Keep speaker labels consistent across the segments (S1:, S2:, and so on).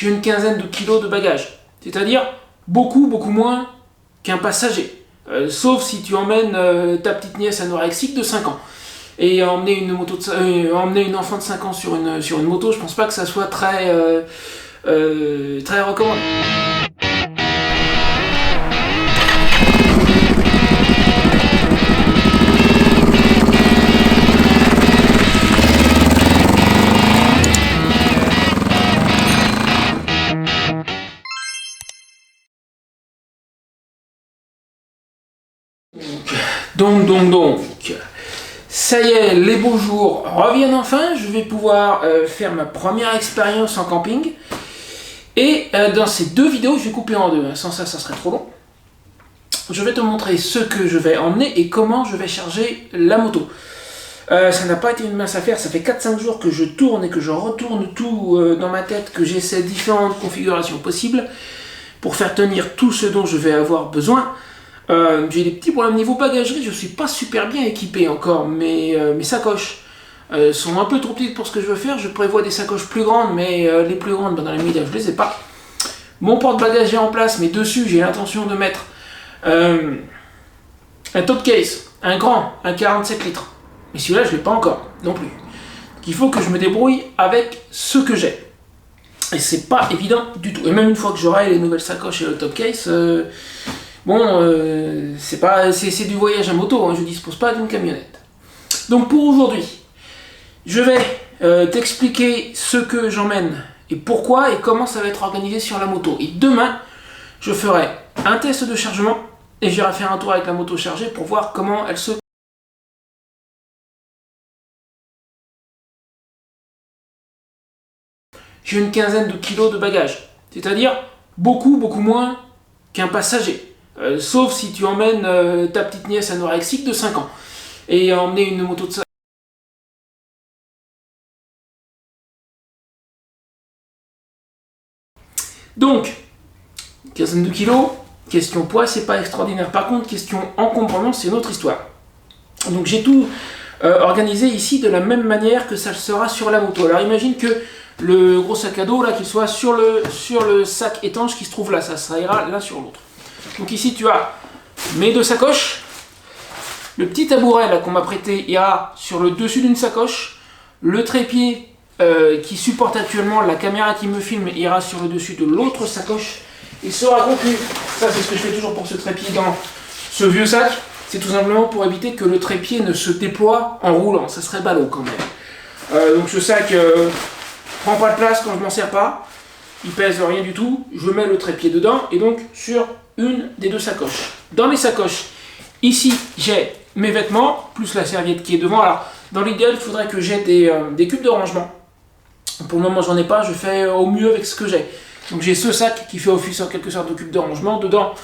S1: j'ai une quinzaine de kilos de bagages. C'est-à-dire beaucoup moins qu'un passager. Sauf si tu emmènes ta petite nièce anorexique de 5 ans. Et emmener une enfant de 5 ans sur une moto, je pense pas que ça soit très recommandé. Donc, ça y est, les beaux jours reviennent enfin, je vais pouvoir faire ma première expérience en camping. Et dans ces deux vidéos, je vais couper en deux, sans ça, ça serait trop long. Je vais te montrer ce que je vais emmener et comment je vais charger la moto. Ça n'a pas été une mince affaire, ça fait 4-5 jours que je tourne et que je retourne tout dans ma tête, que j'essaie différentes configurations possibles pour faire tenir tout ce dont je vais avoir besoin. J'ai des petits problèmes niveau bagagerie, je suis pas super bien équipé encore, mais mes sacoches sont un peu trop petites pour ce que je veux faire. Je prévois des sacoches plus grandes, mais les plus grandes, dans les médias, je les ai pas. Mon porte-bagages est en place, mais dessus j'ai l'intention de mettre un top case, un grand, un 47 litres. Mais celui-là je l'ai pas encore, non plus. Donc il faut que je me débrouille avec ce que j'ai. Et c'est pas évident du tout. Et même une fois que j'aurai les nouvelles sacoches et le top case, c'est du voyage à moto, hein, je ne dispose pas d'une camionnette. Donc pour aujourd'hui, je vais t'expliquer ce que j'emmène et pourquoi et comment ça va être organisé sur la moto. Et demain, je ferai un test de chargement et j'irai faire un tour avec la moto chargée pour voir comment elle se... J'ai une quinzaine de kilos de bagages, c'est-à-dire beaucoup moins qu'un passager. Sauf si tu emmènes ta petite nièce anorexique de 5 ans. Et emmener une moto de ça. Donc, quinzaine de kilos, question poids, c'est pas extraordinaire. Par contre, question encombrement, c'est une autre histoire. Donc j'ai tout organisé ici de la même manière que ça le sera sur la moto. Alors imagine que le gros sac à dos, là, qu'il soit sur le sac étanche qui se trouve là, ça ira l'un sur l'autre. Donc ici tu as mes deux sacoches, le petit tabouret là qu'on m'a prêté ira sur le dessus d'une sacoche, le trépied qui supporte actuellement la caméra qui me filme ira sur le dessus de l'autre sacoche. Il sera conclu, ça c'est ce que je fais toujours pour ce trépied dans ce vieux sac, c'est tout simplement pour éviter que le trépied ne se déploie en roulant, ça serait ballot quand même. Donc ce sac prend pas de place quand je m'en sers pas, il pèse rien du tout, je mets le trépied dedans et donc sur une des deux sacoches. Dans les sacoches, ici j'ai mes vêtements, plus la serviette qui est devant. Alors, dans l'idéal, il faudrait que j'ai des cubes de rangement. Pour le moment, j'en ai pas, je fais au mieux avec ce que j'ai. Donc j'ai ce sac qui fait office en quelque sorte de cube de rangement. Dedans,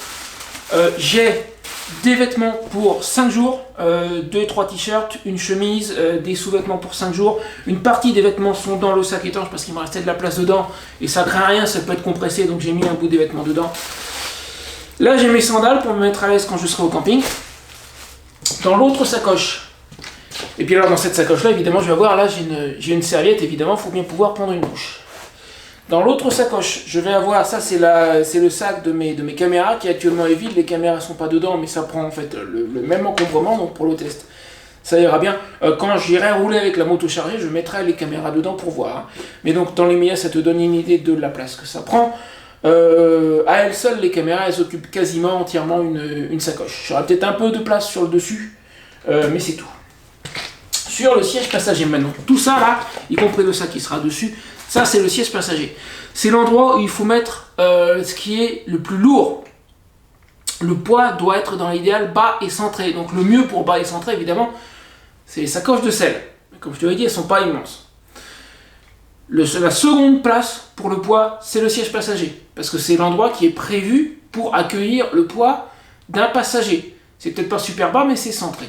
S1: j'ai des vêtements pour 5 jours, 2-3 t-shirts, une chemise, des sous-vêtements pour 5 jours. Une partie des vêtements sont dans le sac étanche parce qu'il me restait de la place dedans et ça craint rien, ça peut être compressé, donc j'ai mis un bout des vêtements dedans. Là, j'ai mes sandales pour me mettre à l'aise quand je serai au camping. Dans l'autre sacoche, et puis alors dans cette sacoche-là, évidemment, je vais avoir, là, j'ai une serviette, évidemment, il faut bien pouvoir prendre une douche. Dans l'autre sacoche, je vais avoir, ça c'est le sac de mes caméras qui actuellement est vide, les caméras ne sont pas dedans, mais ça prend en fait le même encombrement, donc pour le test, ça ira bien. Quand j'irai rouler avec la moto chargée, je mettrai les caméras dedans pour voir. Hein. Mais donc dans les médias, ça te donne une idée de la place que ça prend. À elles seules, les caméras, elles occupent quasiment entièrement une sacoche. J'aurai peut-être un peu de place sur le dessus, mais c'est tout. Sur le siège passager maintenant, tout ça là, y compris le sac qui sera dessus, ça c'est le siège passager. C'est l'endroit où il faut mettre ce qui est le plus lourd. Le poids doit être dans l'idéal bas et centré. Donc le mieux pour bas et centré, évidemment, c'est les sacoches de selle. Comme je te l'ai dit, elles ne sont pas immenses. La seconde place pour le poids, c'est le siège passager. Parce que c'est l'endroit qui est prévu pour accueillir le poids d'un passager. C'est peut-être pas super bas, mais c'est centré.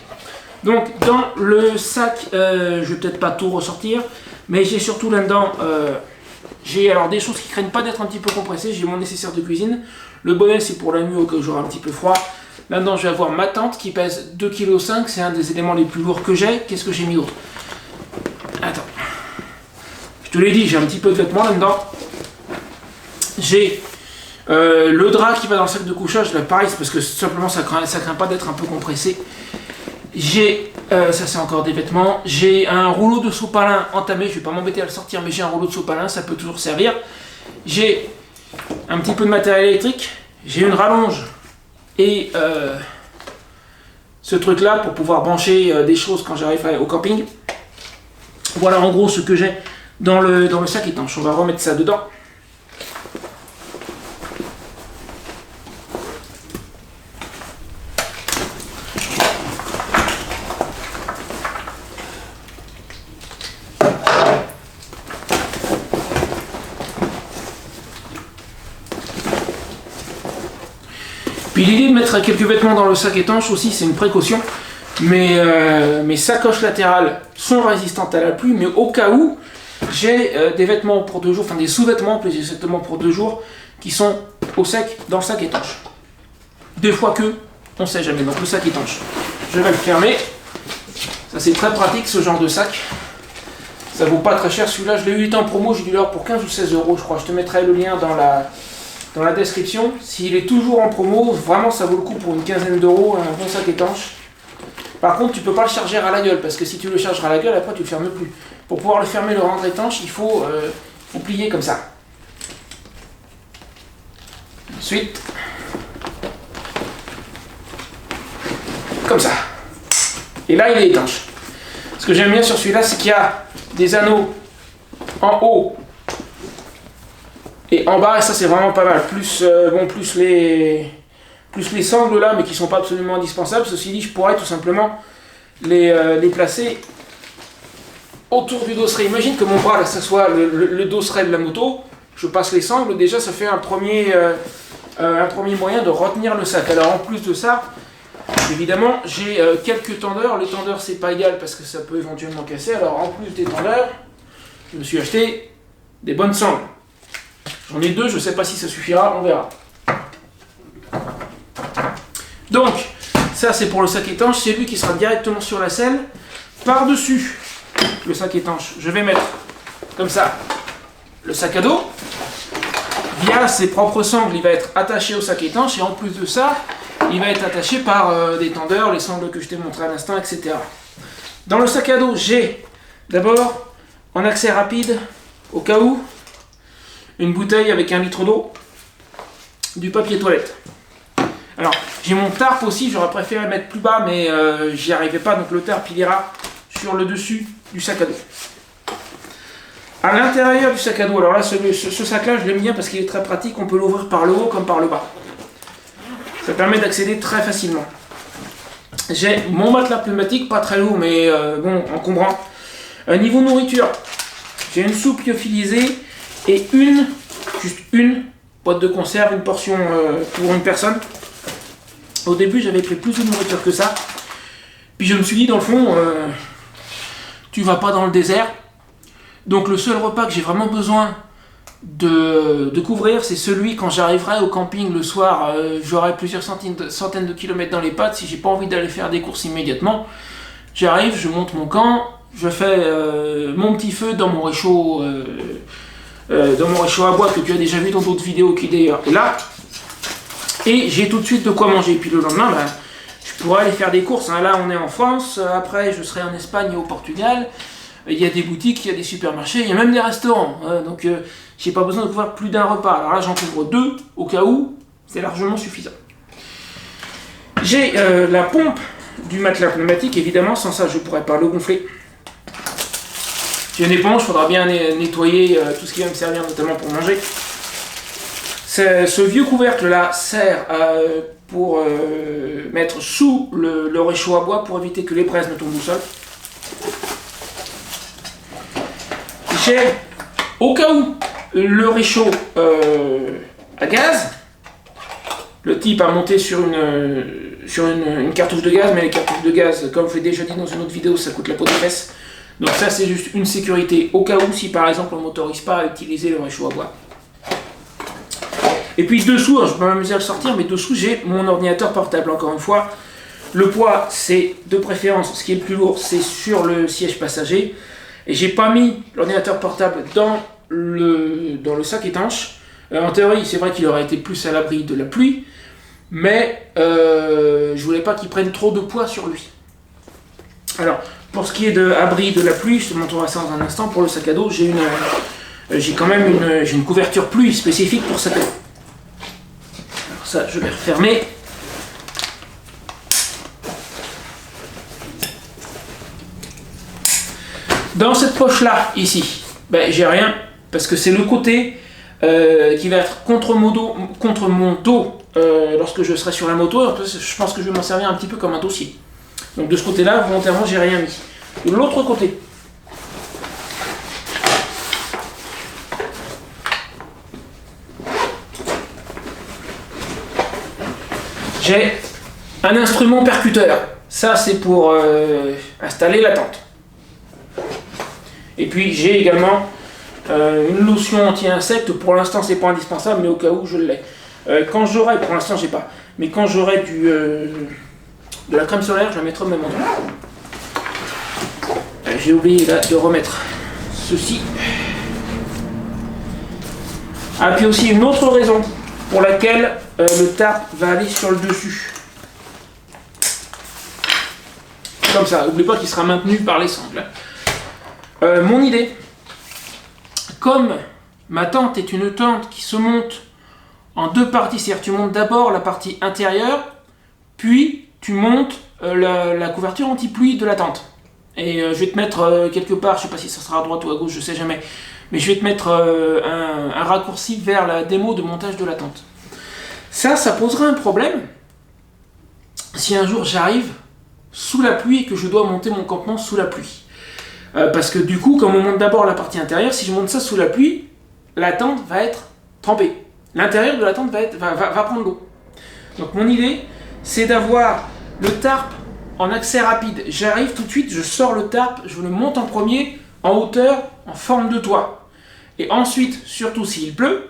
S1: Donc dans le sac, je vais peut-être pas tout ressortir, mais j'ai surtout là-dedans, j'ai alors des choses qui craignent pas d'être un petit peu compressées. J'ai mon nécessaire de cuisine. Le bonnet, c'est pour la nuit au cas où j'aurai un petit peu froid. Là-dedans, je vais avoir ma tente qui pèse 2,5 kg. C'est un des éléments les plus lourds que j'ai. Qu'est-ce que j'ai mis d'autre? Attends. Je te l'ai dit, j'ai un petit peu de vêtements là-dedans. J'ai le drap qui va dans le sac de couchage, là pareil, c'est parce que simplement ça craint pas d'être un peu compressé. J'ai, ça c'est encore des vêtements, j'ai un rouleau de sopalin entamé, je vais pas m'embêter à le sortir, mais j'ai un rouleau de sopalin, ça peut toujours servir. J'ai un petit peu de matériel électrique, j'ai une rallonge et ce truc là pour pouvoir brancher des choses quand j'arrive au camping. Voilà en gros ce que j'ai dans le sac étanche, on va remettre ça dedans. Puis l'idée de mettre quelques vêtements dans le sac étanche aussi, c'est une précaution. Mes sacoches latérales sont résistantes à la pluie, mais au cas où, j'ai des vêtements pour 2 jours, enfin des sous-vêtements plus exactement pour 2 jours, qui sont au sec dans le sac étanche. Des fois que, on sait jamais, donc le sac étanche. Je vais le fermer. Ça c'est très pratique ce genre de sac. Ça vaut pas très cher, celui-là je l'ai eu, il était en promo, j'ai dû l'avoir pour 15 ou 16 euros je crois. Je te mettrai le lien dans la description. S'il est toujours en promo, vraiment ça vaut le coup pour une quinzaine d'euros, un bon sac étanche. Par contre, tu peux pas le charger à la gueule, parce que si tu le charges à la gueule, après tu le fermes plus. Pour pouvoir le fermer, le rendre étanche, il faut plier comme ça. Ensuite, comme ça. Et là, il est étanche. Ce que j'aime bien sur celui-là, c'est qu'il y a des anneaux en haut et en bas, et ça c'est vraiment pas mal. Plus les sangles là, mais qui sont pas absolument indispensables. Ceci dit, je pourrais tout simplement les placer autour du dosseret. Imagine que mon bras là, ça soit le dosseret de la moto. Je passe les sangles, déjà ça fait un premier moyen de retenir le sac. Alors en plus de ça, évidemment, j'ai quelques tendeurs. Les tendeurs c'est pas égal parce que ça peut éventuellement casser. Alors en plus des tendeurs, je me suis acheté des bonnes sangles. J'en ai 2, je sais pas si ça suffira, on verra. Donc, ça c'est pour le sac étanche, c'est lui qui sera directement sur la selle. Par-dessus le sac étanche, je vais mettre comme ça le sac à dos. Via ses propres sangles, il va être attaché au sac étanche et en plus de ça, il va être attaché par des tendeurs, les sangles que je t'ai montré à l'instant, etc. Dans le sac à dos, j'ai d'abord, en accès rapide, au cas où, une bouteille avec 1 litre d'eau, du papier toilette. Alors, j'ai mon tarp aussi, j'aurais préféré le mettre plus bas, mais j'y arrivais pas, donc le tarp il ira sur le dessus du sac à dos. À l'intérieur du sac à dos, alors là, ce sac-là, je l'aime bien parce qu'il est très pratique, on peut l'ouvrir par le haut comme par le bas. Ça permet d'accéder très facilement. J'ai mon matelas pneumatique, pas très lourd, mais bon, encombrant. Niveau nourriture, j'ai une soupe lyophilisée et juste une boîte de conserve, une portion pour une personne. Au début, j'avais pris plus de nourriture que ça. Puis je me suis dit, dans le fond, tu vas pas dans le désert. Donc le seul repas que j'ai vraiment besoin de couvrir, c'est celui quand j'arriverai au camping le soir. J'aurai plusieurs centaines de kilomètres dans les pattes. Si j'ai pas envie d'aller faire des courses immédiatement, j'arrive, je monte mon camp, je fais mon petit feu dans mon réchaud à bois que tu as déjà vu dans d'autres vidéos qui d'ailleurs est là. Et j'ai tout de suite de quoi manger. Puis le lendemain, je pourrais aller faire des courses. Hein. Là, on est en France. Après, je serai en Espagne et au Portugal. Il y a des boutiques, il y a des supermarchés, il y a même des restaurants. Hein. Donc, j'ai pas besoin de couvrir plus d'un repas. Alors là, j'en couvre 2 au cas où. C'est largement suffisant. J'ai la pompe du matelas pneumatique. Évidemment, sans ça, je ne pourrais pas le gonfler. J'ai une éponge, il faudra bien nettoyer tout ce qui va me servir, notamment pour manger. Ce vieux couvercle-là sert pour mettre sous le réchaud à bois pour éviter que les braises ne tombent au sol. J'ai, au cas où, le réchaud à gaz. Le type a monté sur une cartouche de gaz, mais les cartouches de gaz, comme je l'ai déjà dit dans une autre vidéo, ça coûte la peau des fesses. Donc ça, c'est juste une sécurité, au cas où, si par exemple on ne m'autorise pas à utiliser le réchaud à bois. Et puis dessous, alors je peux m'amuser à le sortir, mais dessous j'ai mon ordinateur portable, encore une fois. Le poids, c'est de préférence, ce qui est le plus lourd, c'est sur le siège passager. Et j'ai pas mis l'ordinateur portable dans le sac étanche, En théorie, c'est vrai qu'il aurait été plus à l'abri de la pluie, mais je voulais pas qu'il prenne trop de poids sur lui. Alors, pour ce qui est de l'abri de la pluie, je te montrerai ça dans un instant. Pour le sac à dos, j'ai quand même une couverture pluie spécifique pour sac à dos. Alors ça, je vais refermer. Dans cette poche-là, ici, ben, j'ai rien, parce que c'est le côté qui va être contre mon dos lorsque je serai sur la moto. Je pense que je vais m'en servir un petit peu comme un dossier. Donc de ce côté-là, volontairement, j'ai rien mis. De l'autre côté, j'ai un instrument percuteur. Ça, c'est pour installer la tente. Et puis j'ai également une lotion anti-insectes. Pour l'instant, c'est pas indispensable, mais au cas où, je l'ai. Quand j'aurai, pour l'instant, j'ai pas. Mais quand j'aurai de la crème solaire, je la mettrai au même endroit. J'ai oublié là de remettre ceci. Ah, puis aussi une autre raison pour laquelle le tarp va aller sur le dessus. Comme ça, n'oublie pas qu'il sera maintenu par les sangles. Mon idée, comme ma tente est une tente qui se monte en deux parties, c'est-à-dire tu montes d'abord la partie intérieure, puis tu montes la couverture anti-pluie de la tente. Et je vais te mettre quelque part, je ne sais pas si ça sera à droite ou à gauche, je ne sais jamais, mais je vais te mettre un raccourci vers la démo de montage de la tente. Ça posera un problème si un jour j'arrive sous la pluie et que je dois monter mon campement sous la pluie. Parce que du coup, comme on monte d'abord la partie intérieure, si je monte ça sous la pluie, la tente va être trempée. L'intérieur de la tente va prendre l'eau. Donc mon idée, c'est d'avoir le tarp en accès rapide. J'arrive tout de suite, je sors le tarp, je le monte en premier, en hauteur, en forme de toit. Et ensuite, surtout s'il pleut,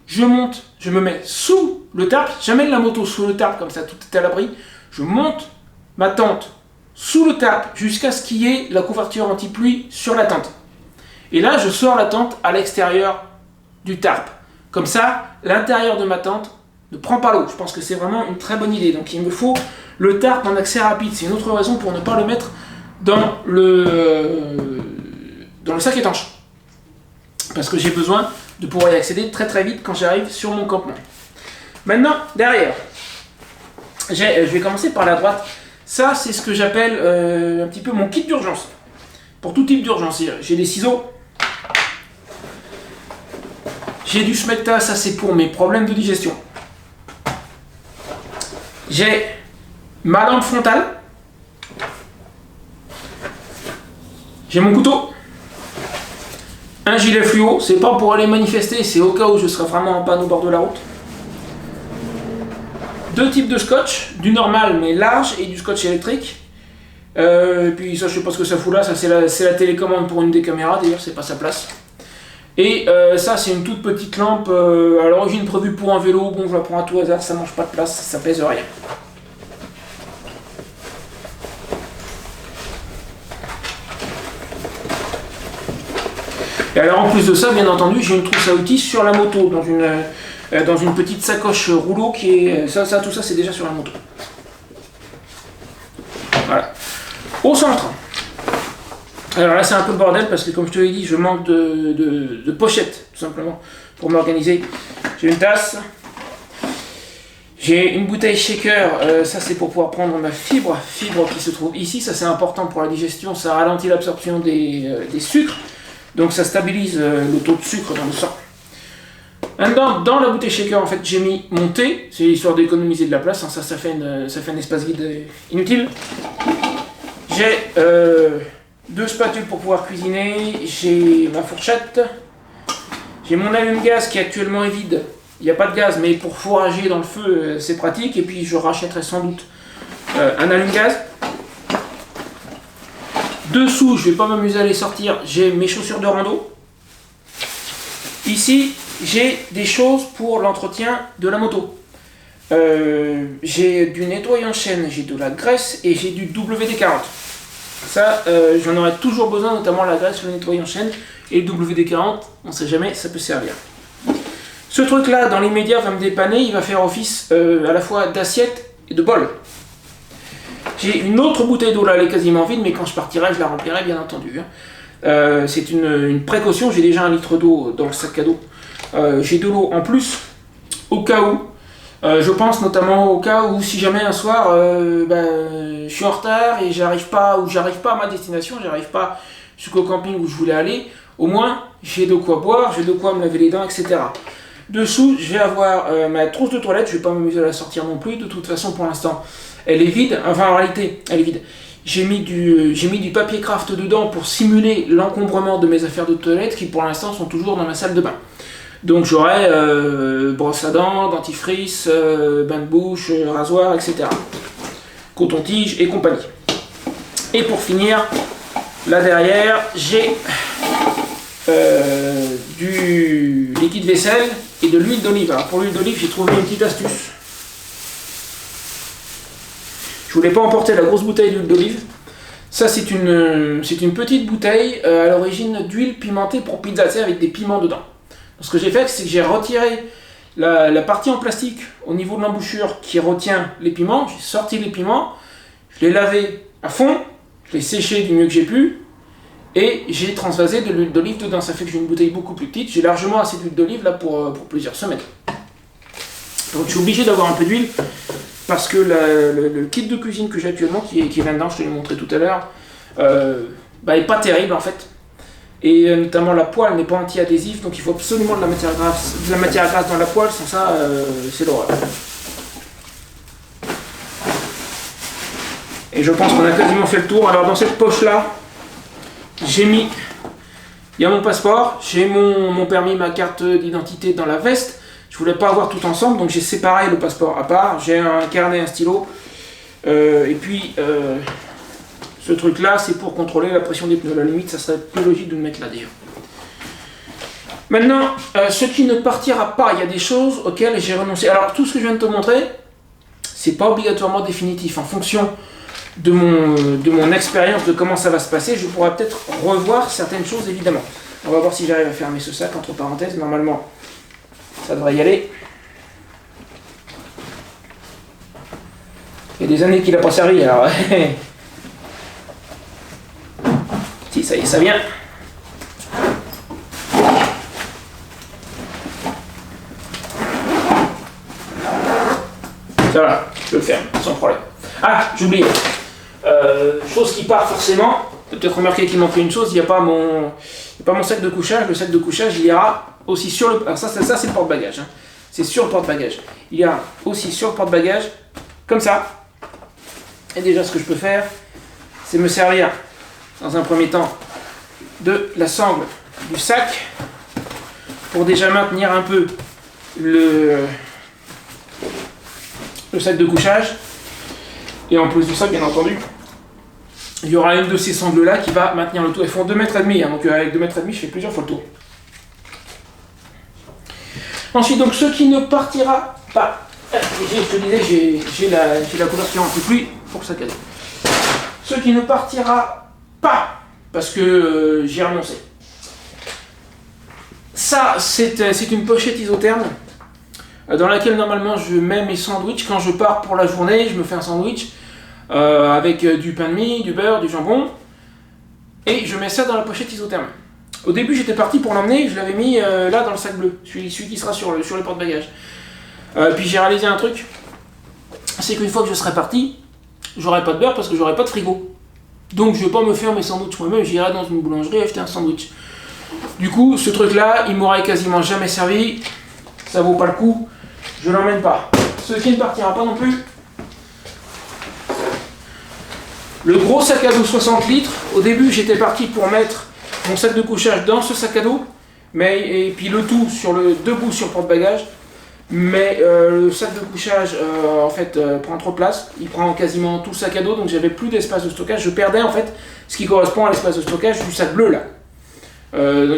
S1: je monte, je me mets sous le tarp, j'amène la moto sous le tarp, comme ça tout est à l'abri, je monte ma tente sous le tarp jusqu'à ce qu'il y ait la couverture anti-pluie sur la tente. Et là, je sors la tente à l'extérieur du tarp. Comme ça, l'intérieur de ma tente ne prend pas l'eau. Je pense que c'est vraiment une très bonne idée. Donc il me faut le tarp en accès rapide. C'est une autre raison pour ne pas le mettre dans le sac étanche. Parce que j'ai besoin de pouvoir y accéder très très vite quand j'arrive sur mon campement. Maintenant, derrière, je vais commencer par la droite. Ça, c'est ce que j'appelle un petit peu mon kit d'urgence. Pour tout type d'urgence. J'ai des ciseaux. J'ai du smecta, ça c'est pour mes problèmes de digestion. J'ai ma lampe frontale. J'ai mon couteau. Un gilet fluo, c'est pas pour aller manifester, c'est au cas où je serai vraiment en panne au bord de la route. Deux types de scotch, du normal mais large et du scotch électrique. Et puis ça, je sais pas ce que ça fout là, ça c'est la télécommande pour une des caméras, d'ailleurs c'est pas sa place. Et ça c'est une toute petite lampe, à l'origine prévue pour un vélo, bon je la prends à tout hasard, ça mange pas de place, ça pèse rien. Et alors en plus de ça, bien entendu, j'ai une trousse à outils sur la moto, dans une petite sacoche rouleau qui est... tout ça c'est déjà sur la moto. Voilà. Au centre. Alors là c'est un peu le bordel parce que comme je te l'ai dit, je manque de pochettes tout simplement pour m'organiser. J'ai une tasse. J'ai une bouteille shaker, ça c'est pour pouvoir prendre ma fibre qui se trouve ici, ça c'est important pour la digestion, ça ralentit l'absorption des sucres. Donc ça stabilise le taux de sucre dans le sang. Maintenant, dans la bouteille shaker, en fait, j'ai mis mon thé. C'est histoire d'économiser de la place. Hein, ça fait un espace vide inutile. J'ai deux spatules pour pouvoir cuisiner. J'ai ma fourchette. J'ai mon allume-gaz qui actuellement est vide. Il n'y a pas de gaz, mais pour fourrager dans le feu, c'est pratique. Et puis je rachèterai sans doute un allume-gaz. Dessous, je ne vais pas m'amuser à les sortir, j'ai mes chaussures de rando. Ici, j'ai des choses pour l'entretien de la moto. J'ai du nettoyant chaîne, j'ai de la graisse et j'ai du WD-40. Ça, j'en aurai toujours besoin, notamment la graisse, le nettoyant chaîne et le WD-40, on ne sait jamais, ça peut servir. Ce truc-là, dans l'immédiat, va me dépanner, il va faire office à la fois d'assiette et de bol. J'ai une autre bouteille d'eau là, elle est quasiment vide, mais quand je partirai, je la remplirai bien entendu. C'est une précaution, j'ai déjà 1 litre d'eau dans le sac à dos. J'ai de l'eau en plus, au cas où. Je pense notamment au cas où si jamais un soir je suis en retard et j'arrive pas à ma destination, j'arrive pas jusqu'au camping où je voulais aller, au moins j'ai de quoi boire, j'ai de quoi me laver les dents, etc. Dessous, je vais avoir ma trousse de toilette, je vais pas m'amuser à la sortir non plus, de toute façon pour l'instant elle est vide, enfin en réalité elle est vide. J'ai mis du papier craft dedans pour simuler l'encombrement de mes affaires de toilette qui pour l'instant sont toujours dans ma salle de bain. Donc j'aurai brosse à dents, dentifrice, bain de bouche, rasoir, etc. Coton-tige et compagnie. Et pour finir, là derrière, j'ai du liquide vaisselle et de l'huile d'olive. Alors pour l'huile d'olive, j'ai trouvé une petite astuce. Je voulais pas emporter la grosse bouteille d'huile d'olive. Ça c'est une petite bouteille à l'origine d'huile pimentée pour pizza, tu sais, avec des piments dedans. Ce que j'ai fait, c'est que j'ai retiré la partie en plastique au niveau de l'embouchure qui retient les piments. J'ai sorti les piments, je l'ai lavé à fond, je l'ai séché du mieux que j'ai pu et j'ai transvasé de l'huile d'olive dedans. Ça fait que j'ai une bouteille beaucoup plus petite. J'ai largement assez d'huile d'olive là pour plusieurs semaines. Donc je suis obligé d'avoir un peu d'huile parce que le kit de cuisine que j'ai actuellement, qui est là-dedans, je te l'ai montré tout à l'heure, est pas terrible en fait. Et notamment la poêle n'est pas anti-adhésif, donc il faut absolument de la matière grasse dans la poêle, sans ça c'est l'horreur. Et je pense qu'on a quasiment fait le tour. Alors dans cette poche là, j'ai mis, il y a mon passeport, j'ai mon permis, ma carte d'identité dans la veste. Je voulais pas avoir tout ensemble, donc j'ai séparé le passeport à part. J'ai un carnet, un stylo, et puis ce truc là c'est pour contrôler la pression des pneus. À la limite ça serait plus logique de le mettre là d'ailleurs. Maintenant, ce qui ne partira pas, il y a des choses auxquelles j'ai renoncé. Alors tout ce que je viens de te montrer, c'est pas obligatoirement définitif. En fonction de mon expérience, de comment ça va se passer, je pourrais peut-être revoir certaines choses évidemment. On va voir si j'arrive à fermer ce sac entre parenthèses. Normalement ça devrait y aller. Il y a des années qu'il n'a pas servi alors. Si, ça y est, ça vient. Ça va, je peux le faire, sans problème. Ah, j'ai oublié. Chose qui part forcément. Tu as peut-être remarqué qu'il manquait une chose, il n'y a pas mon sac de couchage. Le sac de couchage, il ira aussi sur le... Alors ça c'est le porte-bagages. Hein. C'est sur le porte-bagages. Il ira aussi sur le porte-bagages, comme ça. Et déjà, ce que je peux faire, c'est me servir dans un premier temps de la sangle du sac pour déjà maintenir un peu le sac de couchage. Et en plus de ça, bien entendu, il y aura une de ces sangles là qui va maintenir le tout. Elles font 2,5 mètres, hein, donc avec 2,5 mètres je fais plusieurs fois le tour. Ensuite, donc ce qui ne partira pas, je te disais, j'ai la couverture anti-pluie pour le sac à dos. Ce qui ne partira pas, parce que j'ai renoncé. Ça, c'est une pochette isotherme dans laquelle normalement je mets mes sandwichs. Quand je pars pour la journée, je me fais un sandwich avec du pain de mie, du beurre, du jambon, et je mets ça dans la pochette isotherme. Au début, j'étais parti pour l'emmener, je l'avais mis là dans le sac bleu, celui qui sera sur les porte-bagages. Puis j'ai réalisé un truc, c'est qu'une fois que je serai parti, j'aurai pas de beurre parce que j'aurai pas de frigo. Donc je vais pas me faire mes sandwichs moi-même, j'irai dans une boulangerie acheter un sandwich. Du coup, ce truc-là, il m'aurait quasiment jamais servi, ça vaut pas le coup, je l'emmène pas. Ce qui ne partira pas non plus, le gros sac à dos 60 litres, au début j'étais parti pour mettre mon sac de couchage dans ce sac à dos, et puis le tout debout sur le porte-bagages, mais le sac de couchage en fait prend trop de place, il prend quasiment tout le sac à dos, donc j'avais plus d'espace de stockage, je perdais en fait ce qui correspond à l'espace de stockage du sac bleu là.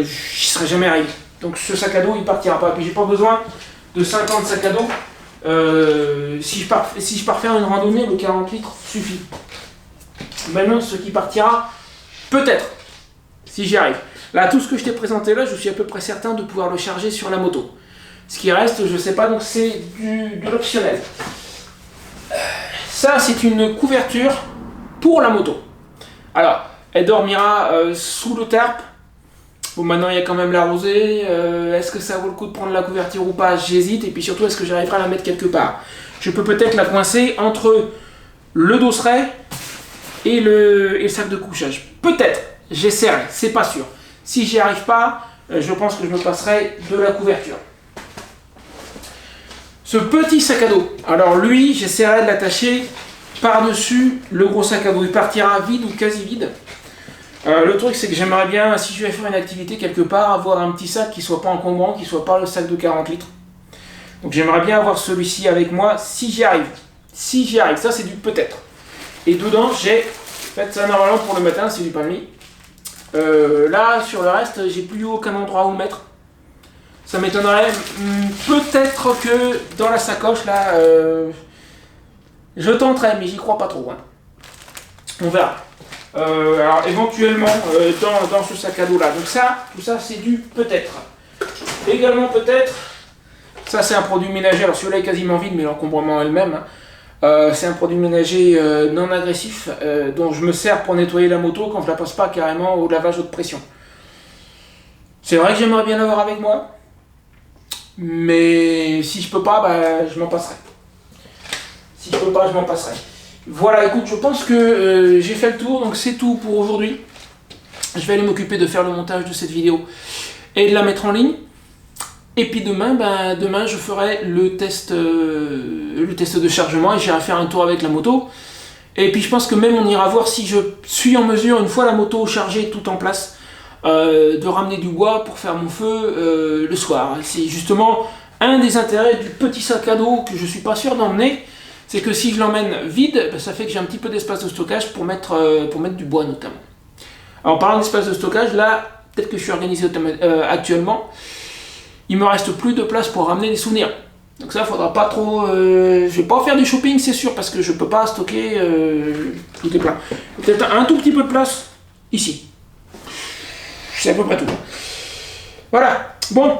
S1: J'y serais jamais arrivé. Donc ce sac à dos il partira pas, puis j'ai pas besoin de 50 sacs à dos, si je pars faire une randonnée, le 40 litres suffit. Maintenant ce qui partira, peut-être, si j'y arrive. Là, tout ce que je t'ai présenté là, je suis à peu près certain de pouvoir le charger sur la moto. Ce qui reste, je sais pas, donc c'est de l'optionnel. Ça, c'est une couverture pour la moto. Alors, elle dormira sous le tarp. Bon, maintenant, il y a quand même la rosée. Est-ce que ça vaut le coup de prendre la couverture ou pas? J'hésite. Et puis surtout, est-ce que j'arriverai à la mettre quelque part? Je peux peut-être la coincer entre le dosseret et le sac de couchage. Peut-être. J'essaierai. C'est pas sûr. Si j'y arrive pas, je pense que je me passerai de la couverture. Ce petit sac à dos, alors lui, j'essaierai de l'attacher par-dessus le gros sac à dos. Il partira vide ou quasi vide. Le truc, c'est que j'aimerais bien, si je vais faire une activité quelque part, avoir un petit sac qui soit pas encombrant, qui soit pas le sac de 40 litres. Donc j'aimerais bien avoir celui-ci avec moi, si j'y arrive. Si j'y arrive, ça c'est du peut-être. Et dedans, j'ai, en fait, ça normalement pour le matin, c'est du palmier. Là, sur le reste, j'ai plus aucun endroit où le mettre. Ça m'étonnerait, peut-être que dans la sacoche, là, je tenterai, mais j'y crois pas trop. Hein. On verra. Alors, éventuellement, dans ce sac à dos-là. Donc ça, tout ça, c'est du peut-être. Également, peut-être, ça, c'est un produit ménager. Alors, celui-là est quasiment vide, mais l'encombrement est le même. Hein. C'est un produit ménager non agressif, dont je me sers pour nettoyer la moto quand je la passe pas carrément au lavage haute pression. C'est vrai que j'aimerais bien l'avoir avec moi. Mais si je peux pas, bah, je m'en passerai. Si je peux pas, je m'en passerai. Voilà, écoute, je pense que j'ai fait le tour, donc c'est tout pour aujourd'hui. Je vais aller m'occuper de faire le montage de cette vidéo et de la mettre en ligne. Et puis demain, je ferai le test de chargement et j'irai faire un tour avec la moto. Et puis je pense que même on ira voir si je suis en mesure, une fois la moto chargée tout en place, de ramener du bois pour faire mon feu le soir. C'est justement un des intérêts du petit sac à dos que je suis pas sûr d'emmener, c'est que si je l'emmène vide, ça fait que j'ai un petit peu d'espace de stockage pour mettre du bois notamment. Alors en parlant d'espace de stockage, là, peut-être que je suis organisé actuellement, il me reste plus de place pour ramener des souvenirs. Donc ça, faudra pas trop... je vais pas faire du shopping, c'est sûr, parce que je peux pas stocker tout est plein. Peut-être un tout petit peu de place ici. C'est à peu près tout. Voilà. Bon,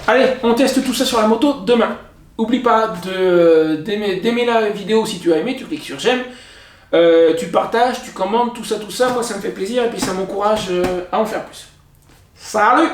S1: allez, on teste tout ça sur la moto demain. N'oublie pas d'aimer la vidéo si tu as aimé, tu cliques sur j'aime, tu partages, tu commentes, tout ça, moi ça me fait plaisir et puis ça m'encourage à en faire plus. Salut!